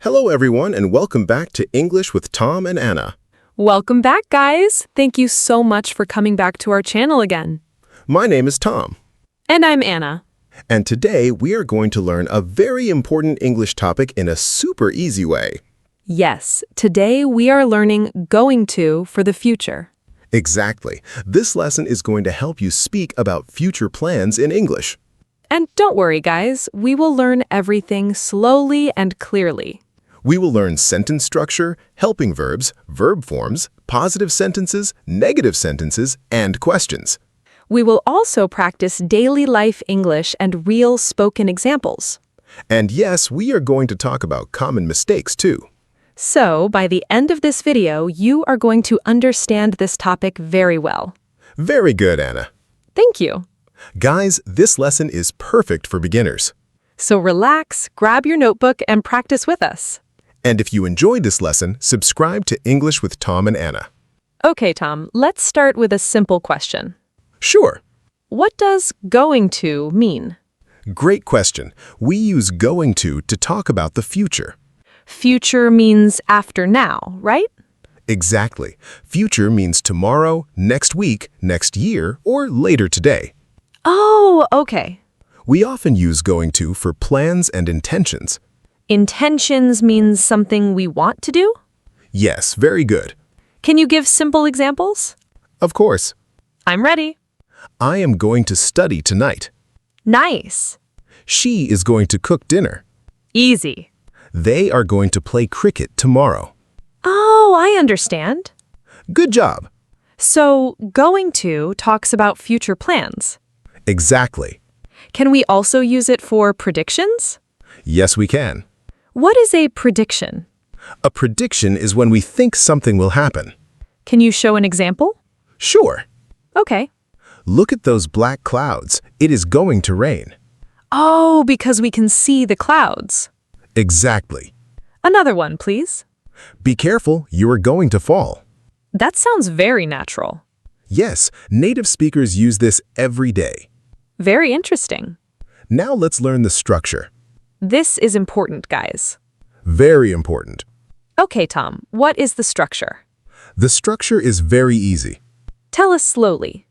Hello, everyone, and welcome back to English with Tom and Anna. Welcome back, guys. Thank you so much for coming back to our channel again. My name is Tom, And I'm Anna. and today we are going to learn a very important English topic in a super easy way. Yes, today we are learning going to for the future. Exactly. This lesson is going to help you speak about future plans in English. And don't worry, guys, we will learn everything slowly and clearly. We will learn sentence structure, helping verbs, verb forms, positive sentences, negative sentences, and questions. We will also practice daily life English and real spoken examples. And yes, we are going to talk about common mistakes too. So, by the end of this video, you are going to understand this topic very well. Very good, Anna. Thank you. Guys, this lesson is perfect for beginners. So relax, grab your notebook, and practice with us. And if you enjoyed this lesson, subscribe to English with Tom and Anna. Okay, Tom, let's start with a simple question. Sure. What does going to mean? Great question. We use going to talk about the future. Future means after now, right? Exactly. Future means tomorrow, next week, next year, or later today. Oh, okay. We often use going to for plans and intentions. Intentions means something we want to do? Yes, very good. Can you give simple examples? Of course. I'm ready. I am going to study tonight. Nice. She is going to cook dinner. Easy. They are going to play cricket tomorrow. Oh, I understand. Good job. So, going to talks about future plans. Exactly. Can we also use it for predictions? Yes, we can. What is a prediction? A prediction is when we think something will happen. Can you show an example? Sure. Okay. Look at those black clouds. It is going to rain. Oh, because we can see the clouds. Exactly. Another one, please. Be careful, you are going to fall. That sounds very natural. Yes, native speakers use this every day. Very interesting. Now let's learn the structure. This is important, guys. Very important. Okay, Tom, what is the structure? The structure is very easy. Tell us slowly.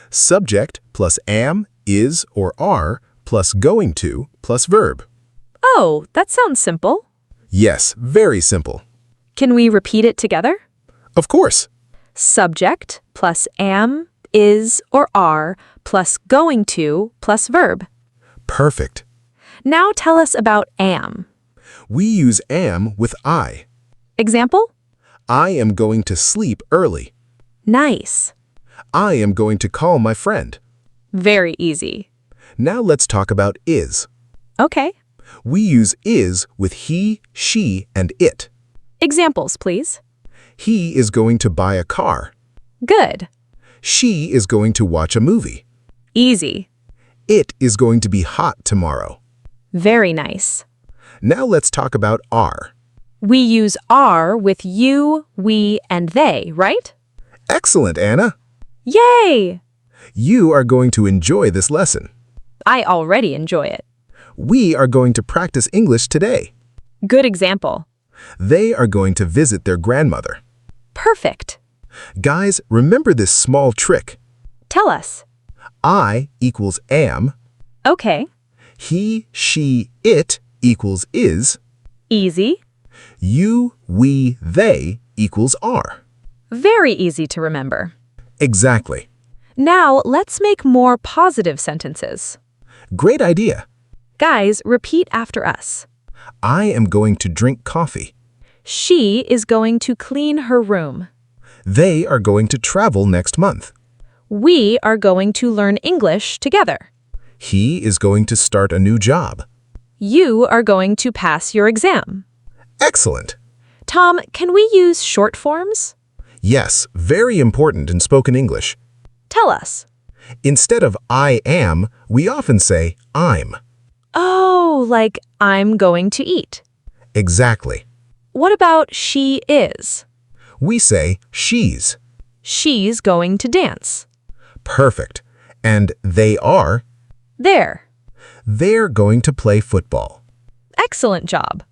Subject plus am, is, or are, plus going to, plus verb. Oh, that sounds simple. Yes, very simple. Can we repeat it together? Of course. Subject plus am, is, or are, plus going to, plus verb. Perfect. Now tell us about am. We use am with I. Example? I am going to sleep early. Nice. I am going to call my friend. Very easy. Now let's talk about is. Okay. We use is with he, she, and it. Examples, please. He is going to buy a car. Good. She is going to watch a movie. Easy. It is going to be hot tomorrow. Very nice. Now let's talk about are. We use are with you, we, and they, right? Excellent, Anna. Yay! You are going to enjoy this lesson. I already enjoy it. We are going to practice English today. Good example. They are going to visit their grandmother. Perfect. Guys, remember this small trick. Tell us. I equals am. Okay. He, she, it equals is. Easy. You, we, they equals are. Very easy to remember. Exactly. Now, let's make more positive sentences. Great idea. Guys, repeat after us. I am going to drink coffee. She is going to clean her room. They are going to travel next month. We are going to learn English together. He is going to start a new job. You are going to pass your exam. Excellent. Tom, can we use short forms? Yes, very important in spoken English. Tell us. Instead of I am, we often say I'm. Oh, like I'm going to eat. Exactly. What about she is? We say she's. She's going to dance. Perfect. And they are? There. They're going to play football. Excellent job.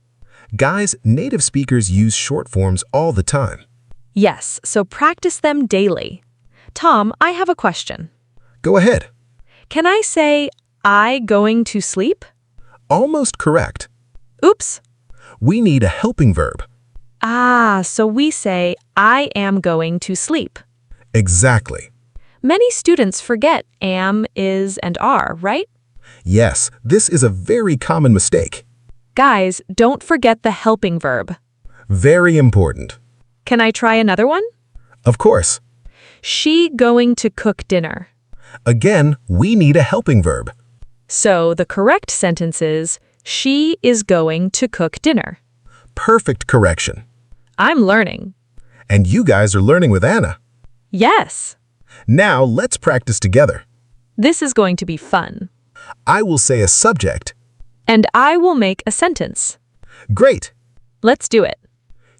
Guys, native speakers use short forms all the time. Yes, so practice them daily. Tom, I have a question. Go ahead. Can I say, I going to sleep? Almost correct. Oops. We need a helping verb. So we say, I am going to sleep. Exactly. Many students forget am, is, and are, right? Yes, this is a very common mistake. Guys, don't forget the helping verb. Very important. Can I try another one? Of course. She going to cook dinner. Again, we need a helping verb. So the correct sentence is, she is going to cook dinner. Perfect correction. I'm learning. And you guys are learning with Anna. Yes. Now let's practice together. This is going to be fun. I will say a subject. And I will make a sentence. Great. Let's do it.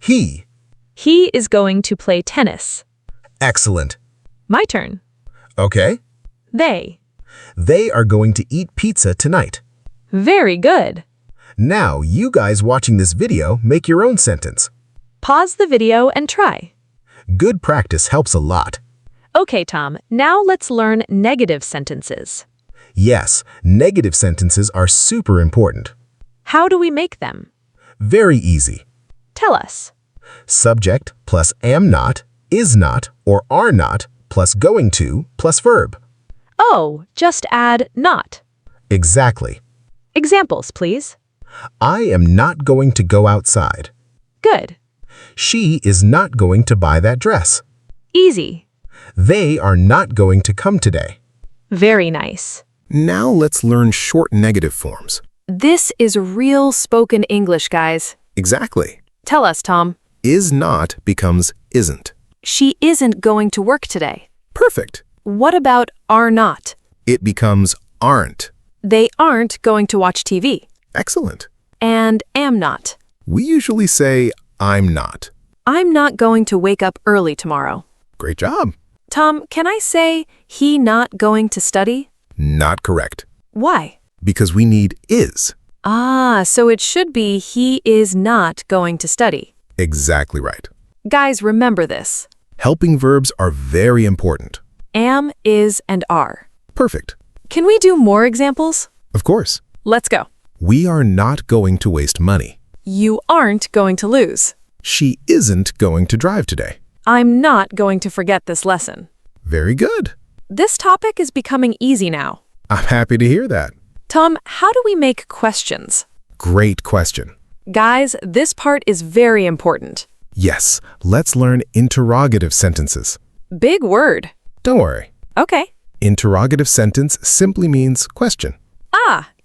He. He is going to play tennis. Excellent. My turn. Okay. They. They are going to eat pizza tonight. Very good. Now, you guys watching this video make your own sentence. Pause the video and try. Good practice helps a lot. Okay, Tom, now let's learn negative sentences. Yes, negative sentences are super important. How do we make them? Very easy. Tell us. Subject plus am not, is not, or are not, plus going to, plus verb. Oh, just add not. Exactly. Examples, please. I am not going to go outside. Good. She is not going to buy that dress. Easy. They are not going to come today. Very nice. Now let's learn short negative forms. This is real spoken English, guys. Exactly. Tell us, Tom. Is not becomes isn't. She isn't going to work today. Perfect. What about are not? It becomes aren't. They aren't going to watch TV. Excellent. And am not. We usually say I'm not. I'm not going to wake up early tomorrow. Great job. Tom, can I say he not going to study? Not correct. Why? Because we need is. So it should be he is not going to study. Exactly right. Guys, remember this. Helping verbs are very important. Am, is, and are. Perfect. Can we do more examples? Of course. Let's go. We are not going to waste money. You aren't going to lose. She isn't going to drive today. I'm not going to forget this lesson. Very good. This topic is becoming easy now. I'm happy to hear that. Tom, how do we make questions? Great question. Guys, this part is very important. Yes, let's learn interrogative sentences. Big word. Don't worry. Okay. Interrogative sentence simply means question.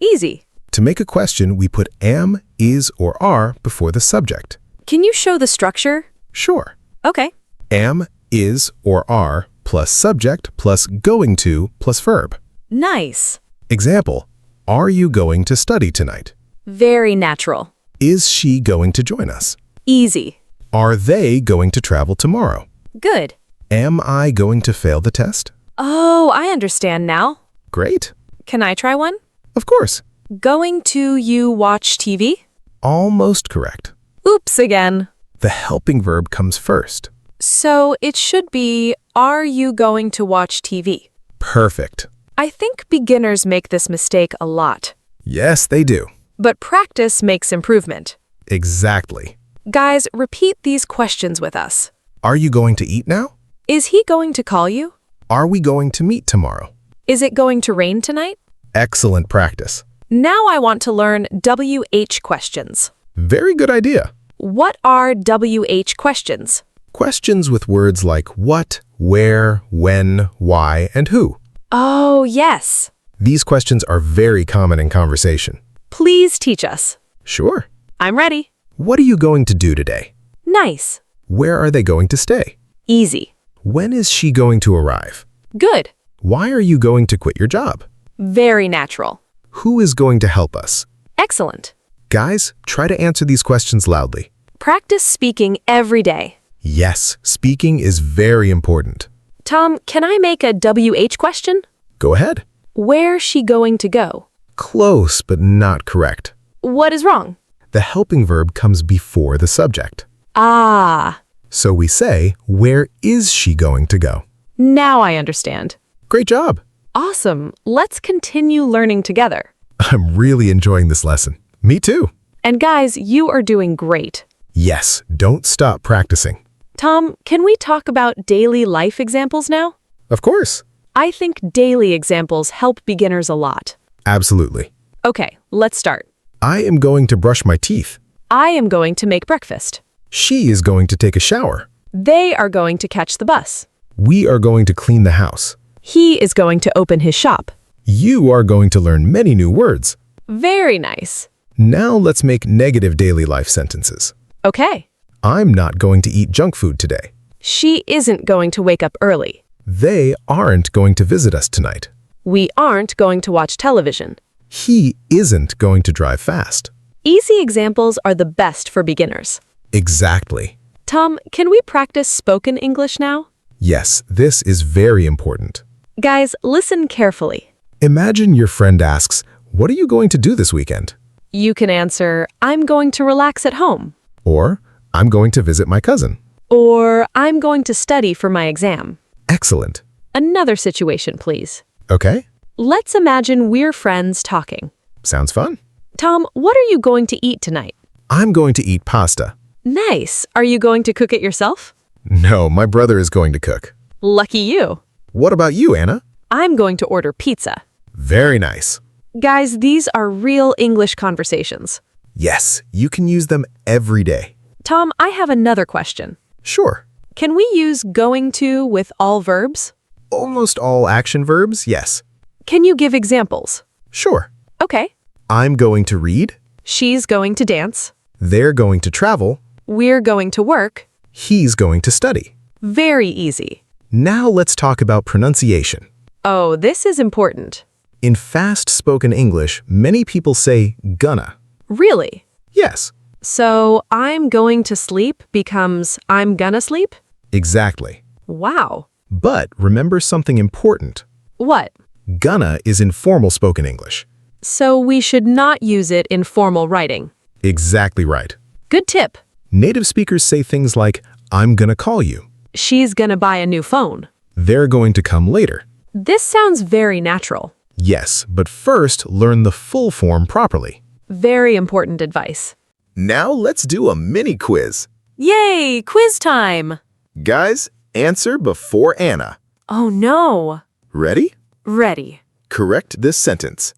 Easy. To make a question, we put am, is, or are before the subject. Can you show the structure? Sure. Okay. Am, is, or are plus subject plus going to plus verb. Nice. Example, are you going to study tonight? Very natural. Is she going to join us? Easy. Are they going to travel tomorrow? Good. Am I going to fail the test? Oh, I understand now. Great. Can I try one? Of course. Going to you watch TV? Almost correct. Oops again. The helping verb comes first. So it should be, are you going to watch TV? Perfect. I think beginners make this mistake a lot. Yes, they do. But practice makes improvement. Exactly. Guys, repeat these questions with us. Are you going to eat now? Is he going to call you? Are we going to meet tomorrow? Is it going to rain tonight? Excellent practice. Now I want to learn WH questions. Very good idea. What are WH questions? Questions with words like what, where, when, why, and who. Oh, yes. These questions are very common in conversation. Please teach us. Sure. I'm ready. What are you going to do today? Nice. Where are they going to stay? Easy. When is she going to arrive? Good. Why are you going to quit your job? Very natural. Who is going to help us? Excellent. Guys, try to answer these questions loudly. Practice speaking every day. Yes, speaking is very important. Tom, can I make a WH question? Go ahead. Where's she going to go? Close, but not correct. What is wrong? The helping verb comes before the subject. Ah, So we say, where is she going to go? now I understand. Great job! Awesome. Let's continue learning together. I'm really enjoying this lesson. Me too. And guys, you are doing great. Yes, don't stop practicing. Tom, can we talk about daily life examples now? Of course. I think daily examples help beginners a lot. Absolutely. Okay, let's start. I am going to brush my teeth. I am going to make breakfast. She is going to take a shower. They are going to catch the bus. We are going to clean the house. He is going to open his shop. You are going to learn many new words. Very nice. Now let's make negative daily life sentences. Okay. I'm not going to eat junk food today. She isn't going to wake up early. They aren't going to visit us tonight. We aren't going to watch television. He isn't going to drive fast. Easy examples are the best for beginners. Exactly. Tom, can we practice spoken English now? Yes, this is very important. Guys, listen carefully. Imagine your friend asks, "What are you going to do this weekend?" You can answer, I'm going to relax at home. Or, "I'm going to visit my cousin." Or, I'm going to study for my exam. Excellent. Another situation, please. Okay, Let's imagine we're friends talking. sounds fun. Tom, what are you going to eat tonight? I'm going to eat pasta. Nice. Are you going to cook it yourself? No, my brother is going to cook. Lucky you. What about you, Anna? I'm going to order pizza. Very nice. Guys, these are real English conversations. Yes, you can use them every day. Tom, I have another question. Sure. Can we use going to with all verbs? Almost all action verbs, yes. Can you give examples? Sure. Okay. I'm going to read. She's going to dance. They're going to travel. We're going to work. He's going to study. Very easy. Now let's talk about pronunciation. Oh, this is important. In fast-spoken English, many people say gonna. Really? Yes, So, I'm going to sleep becomes I'm gonna sleep? exactly. Wow. But remember something important. What? Gonna is in formal spoken English. So we should not use it in formal writing. Exactly right. Good tip. Native speakers say things like, "I'm gonna call you." She's gonna buy a new phone. They're going to come later. This sounds very natural. Yes, but first learn the full form properly. Very important advice. Now let's do a mini quiz. Yay, quiz time. Guys, answer before Anna. Oh no. Ready? Ready. Correct this sentence.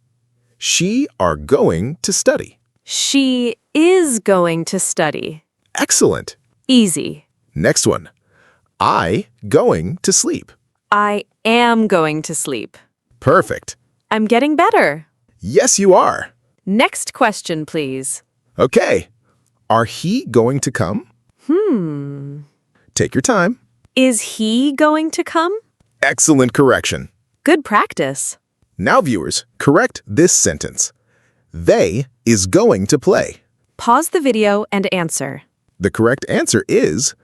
She are going to study. She is going to study. Excellent. Easy. Next one. I going to sleep. I am going to sleep. Perfect. I'm getting better. Yes, you are. Next question, please. Okay. Are he going to come? Take your time. Is he going to come? Excellent correction. Good practice. Now, viewers, correct this sentence. They is going to play. Pause the video and answer. The correct answer is,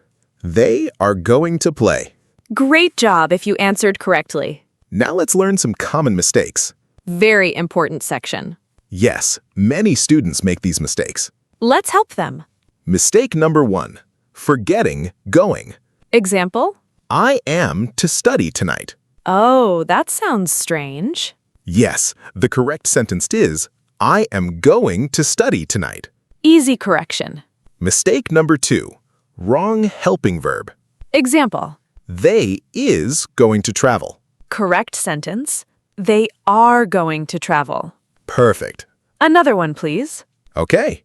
they are going to play. Great job if you answered correctly. Now let's learn some common mistakes. Very important section. Yes, many students make these mistakes. Let's help them. Mistake number 1, forgetting going. Example? I am to study tonight. Oh, that sounds strange. Yes, the correct sentence is, I am going to study tonight. Easy correction. Mistake number 2, wrong helping verb. Example. They is going to travel. Correct sentence. They are going to travel. Perfect. Another one, please. Okay.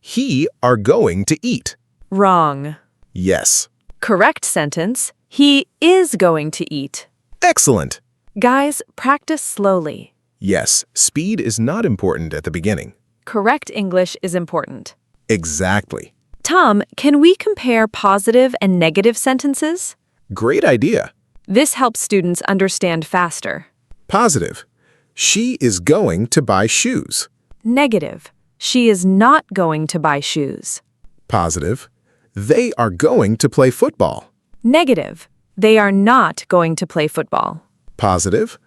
He are going to eat. Wrong. Yes. Correct sentence. He is going to eat. Excellent. Guys, practice slowly. Yes, speed is not important at the beginning. Correct English is important. Exactly. Tom, can we compare positive and negative sentences? Great idea. This helps students understand faster. Positive. She is going to buy shoes. Negative. She is not going to buy shoes. Positive. They are going to play football. Negative. They are not going to play football. Positive.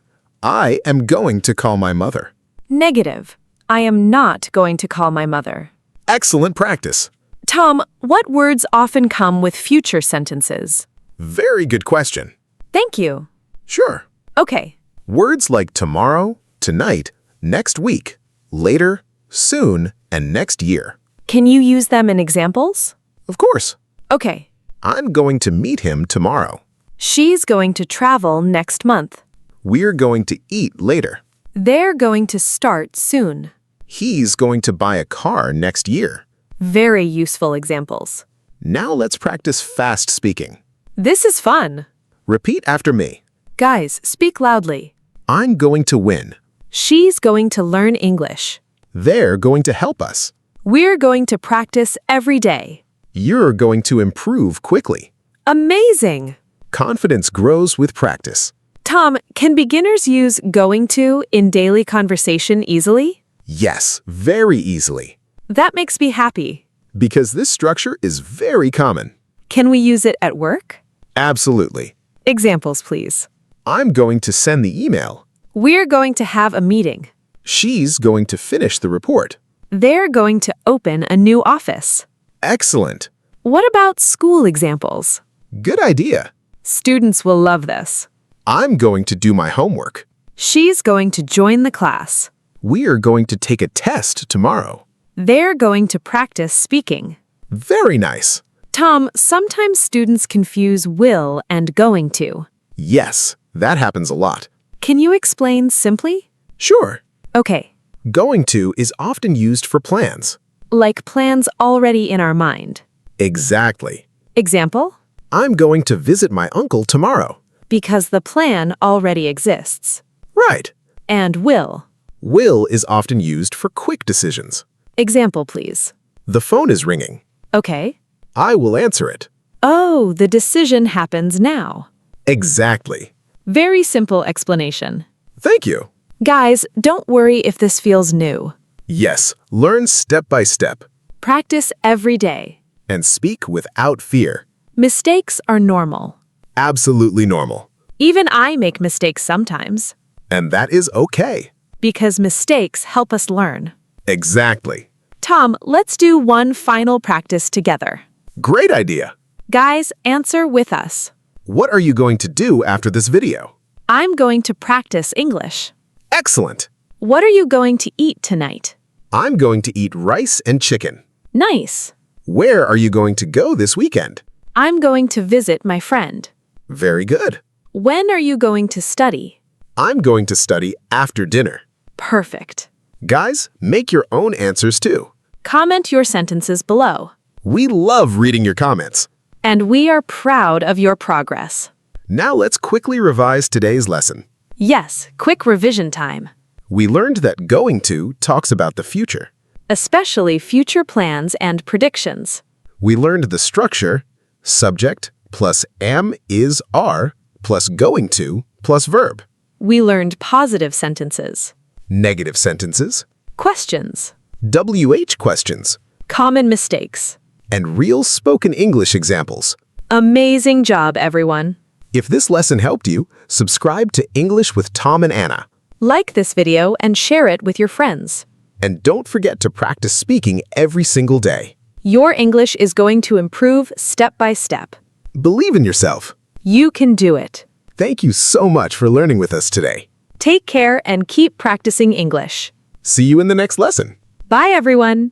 I am going to call my mother. Negative. I am not going to call my mother. Excellent practice. Tom, what words often come with future sentences? Very good question. Thank you. Sure. Okay. Words like tomorrow, tonight, next week, later, soon, and next year. Can you use them in examples? Of course. Okay. I'm going to meet him tomorrow. She's going to travel next month. We're going to eat later. They're going to start soon. He's going to buy a car next year. Very useful examples. Now let's practice fast speaking. This is fun. Repeat after me. Guys, speak loudly. I'm going to win. She's going to learn English. They're going to help us. We're going to practice every day. You're going to improve quickly. Amazing! Confidence grows with practice. Tom, can beginners use going to in daily conversation easily? Yes, very easily. That makes me happy. Because this structure is very common. Can we use it at work? Absolutely. Examples, please. I'm going to send the email. We're going to have a meeting. She's going to finish the report. They're going to open a new office. Excellent. What about school examples? Good idea. Students will love this. I'm going to do my homework. She's going to join the class. We're going to take a test tomorrow. They're going to practice speaking. Very nice. Tom, sometimes students confuse will and going to. Yes, that happens a lot. Can you explain simply? Sure. Okay. Going to is often used for plans. Like plans already in our mind. Exactly. Example? I'm going to visit my uncle tomorrow. Because the plan already exists. Right. And will. Will is often used for quick decisions. Example, please. The phone is ringing. Okay. I will answer it. Oh, the decision happens now. Exactly. Very simple explanation. Thank you. Guys, don't worry if this feels new. Yes, learn step by step Practice every day. and speak without fear. Mistakes are normal. Absolutely normal. Even I make mistakes sometimes. And that is okay. Because mistakes help us learn. Exactly. Tom, let's do one final practice together. Great idea. Guys, answer with us. What are you going to do after this video? I'm going to practice English. Excellent. What are you going to eat tonight? I'm going to eat rice and chicken. Nice. Where are you going to go this weekend? I'm going to visit my friend. Very good. When are you going to study? I'm going to study after dinner. Perfect. Guys, make your own answers too. Comment your sentences below. We love reading your comments. And we are proud of your progress. Now let's quickly revise today's lesson. Yes, quick revision time. We learned that going to talks about the future. Especially future plans and predictions. We learned the structure, subject plus am, is, are, plus going to, plus verb. We learned positive sentences. Negative sentences, Questions. WH questions, Common mistakes. and real spoken English examples. Amazing job, everyone. If this lesson helped you, subscribe to English with Tom and Anna. Like this video and share it with your friends. And don't forget to practice speaking every single day. Your English is going to improve step by step. Believe in yourself. You can do it. Thank you so much for learning with us today. Take care and keep practicing English. See you in the next lesson. Bye, everyone.